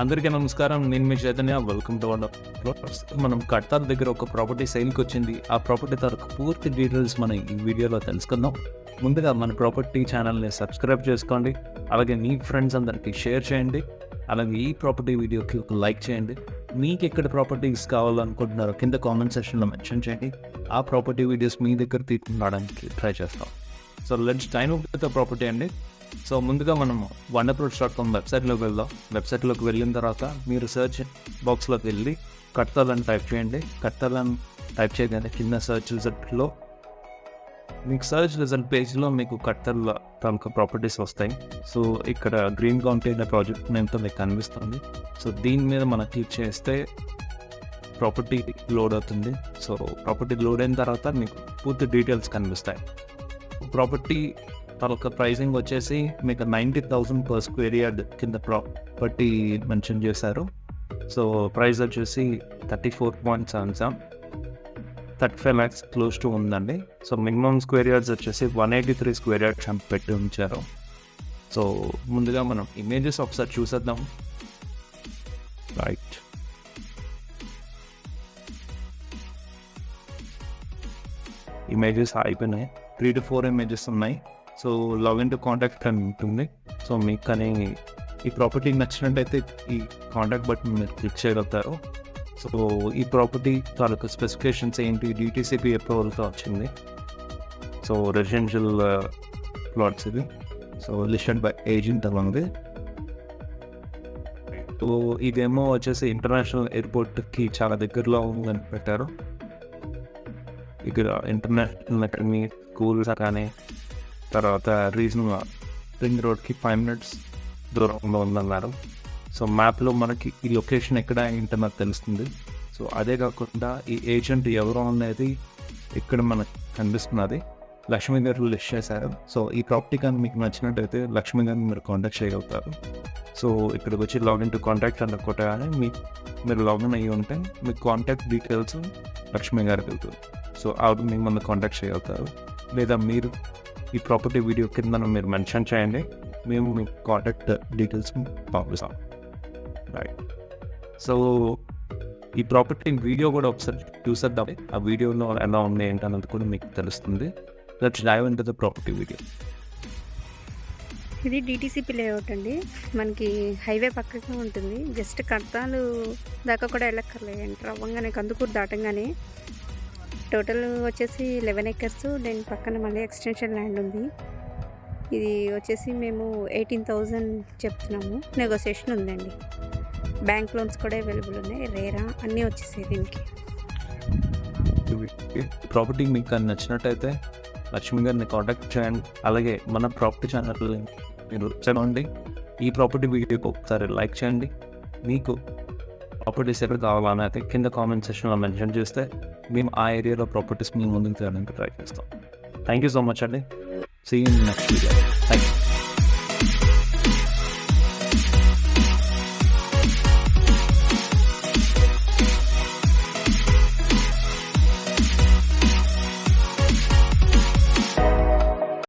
అందరికీ నమస్కారం. నేను మీ చైతన్య. Welcome to Wonders. మనం కట్టార్ దగ్గర ఒక ప్రాపర్టీ సేల్కి వచ్చింది. ఆ ప్రాపర్టీ తాలూకు పూర్తి డీటెయిల్స్ మనం ఈ వీడియోలో తెలుసుకుందాం. ముందుగా మన ప్రాపర్టీ ఛానల్ని సబ్స్క్రైబ్ చేసుకోండి. అలాగే మీ ఫ్రెండ్స్ అందరికీ షేర్ చేయండి. అలాగే ఈ ప్రాపర్టీ వీడియోకి ఒక లైక్ చేయండి. మీకు ఎక్కడ ప్రాపర్టీస్ కావాలనుకుంటున్నారో కింద కామెంట్ సెక్షన్లో మెన్షన్ చేయండి. ఆ ప్రాపర్టీ వీడియోస్ మీ దగ్గర తీసుకురావడానికి ట్రై చేస్తాం. So let's time with the property అండి. సో ముందుగా మనం wonderproofs.com వెబ్సైట్లోకి వెళ్దాం. వెబ్సైట్లోకి వెళ్ళిన తర్వాత మీరు సెర్చ్ బాక్స్లోకి వెళ్ళి కట్టాల్ అని టైప్ చేయండి. కట్టాల్ అని టైప్ చేయగానే కింద సెర్చ్ రిజల్ట్లో మీకు సెర్చ్ రిజల్ట్ పేజ్లో మీకు కట్టాల్ తాలూకా ప్రాపర్టీస్ వస్తాయి. సో ఇక్కడ గ్రీన్ కౌంటైనర్ ప్రాజెక్ట్ నేమ్తో మీకు కనిపిస్తుంది. సో దీని మీద మనం క్లిక్ చేస్తే ప్రాపర్టీ లోడ్ అవుతుంది. సో ప్రాపర్టీ లోడ్ అయిన తర్వాత మీకు పూర్తి డీటెయిల్స్ కనిపిస్తాయి. ప్రాపర్టీ తాలూకా ప్రైసింగ్ వచ్చేసి మీకు 90,000 per square yard కింద ప్రాపర్టీ మెన్షన్ చేశారు. సో ప్రైస్ వచ్చేసి 34.77, 35 lakhs క్లోజ్ టు ఉందండి. సో మినిమం స్క్వేర్ యార్డ్స్ వచ్చేసి 183 స్క్వేర్ యార్డ్స్ అని పెట్టి ఉంచారు. సో ముందుగా మనం ఇమేజెస్ ఒకసారి చూసేద్దాం. రైట్, ఇమేజెస్ అయిపోయినాయి. 3 to 4 ఇమేజెస్ ఉన్నాయి. సో లాగిన్ టు కాంటాక్ట్ అని ఉంటుంది. సో మీకు కానీ ఈ ప్రాపర్టీ నచ్చినట్టయితే ఈ కాంటాక్ట్ బటన్ మీరు క్లిక్ చేయగలుగుతారు. సో ఈ ప్రాపర్టీ తాలూకు స్పెసిఫికేషన్స్ ఏంటి, డిటిసిపి అప్రూవల్తో వచ్చింది. సో రెసిడెన్షియల్ ప్లాట్స్ ఇది. సో లిస్టెడ్ బై ఏజెంట్ అలా ఉంది. సో ఇదేమో వచ్చేసి ఇంటర్నేషనల్ ఎయిర్పోర్ట్కి చాలా దగ్గరలో ఉందని పెట్టారు. ఇక్కడ ఇంటర్నేషనల్ అకాడమీ స్కూల్స్ కానీ తర్వాత రీజనల్ రింగ్ రోడ్కి 5 minutes దూరంలో ఉందన్నారు. సో మ్యాప్లో మనకి ఈ లొకేషన్ ఎక్కడ ఏంటో నాకు తెలుస్తుంది. సో అదే కాకుండా ఈ ఏజెంట్ ఎవరో అనేది ఇక్కడ మనకు కనిపిస్తున్నది. లక్ష్మీ గారు లిస్ట్ చేశారు. సో ఈ ప్రాపర్టీ కానీ మీకు నచ్చినట్టయితే లక్ష్మీ గారిని మీరు కాంటాక్ట్ చేయగలుగుతారు. సో ఇక్కడికి వచ్చి లాగిన్ టు కాంటాక్ట్ అని కొట్టగానే మీరు లాగిన్ అయ్యి ఉంటే మీ కాంటాక్ట్ డీటెయిల్స్ లక్ష్మీ గారికి వెళ్తుంది. సో ఆవిడ మిమ్మల్ని కాంటాక్ట్ చేయగలుగుతారు. లేదా మీరు ఈ ప్రాపర్టీ వీడియో కింద మీరు మెన్షన్ చేయండి, మేము మీ కాంటాక్ట్ డీటెయిల్స్ పంపిస్తాం. రైట్, సో ఈ ప్రాపర్టీ వీడియో కూడా ఒకసారి చూసేద్దాం. ఆ వీడియోలో ఎలా ఉంది ఏంటన్నది కూడా మీకు తెలుస్తుంది. Let's dive into the property video. ఇది డిటిసిపి లేఅవుట్ అండి. మనకి హైవే పక్కనే ఉంటుంది. జస్ట్ కడతాలు దాకా కూడా వెళ్ళక్కర్లేదు. ఎంటర్ అవ్వగానే కందుకూరు దాటంగానే టోటల్ వచ్చేసి 11 acres. దాని పక్కన మళ్ళీ ఎక్స్టెన్షన్ ల్యాండ్ ఉంది. ఇది వచ్చేసి మేము 18,000 చెప్తున్నాము. నెగోసియేషన్ ఉందండి. బ్యాంక్ లోన్స్ కూడా అవైలబుల్ ఉన్నాయి. రేరా అన్నీ వచ్చేసాయి దీనికి. ప్రాపర్టీ మీకు నచ్చినట్టయితే లక్ష్మి గారిని కాంటాక్ట్ చేయండి. అలాగే మన ప్రాపర్టీ ఛానల్ మీరు చూడండి. ఈ ప్రాపర్టీ వీడియోకి ఒకసారి లైక్ చేయండి. మీకు ప్రాపర్టీస్ ఎక్కడ కావాలని అయితే కింద కామెంట్ సెక్షన్లో మెన్షన్ చేస్తే మేము ఆ ఏరియాలో ప్రాపర్టీస్ మీ ముందుకు తేయడానికి ట్రై చేస్తాం. థ్యాంక్ యూ సో మచ్ అండి. See you in next video. Thank you.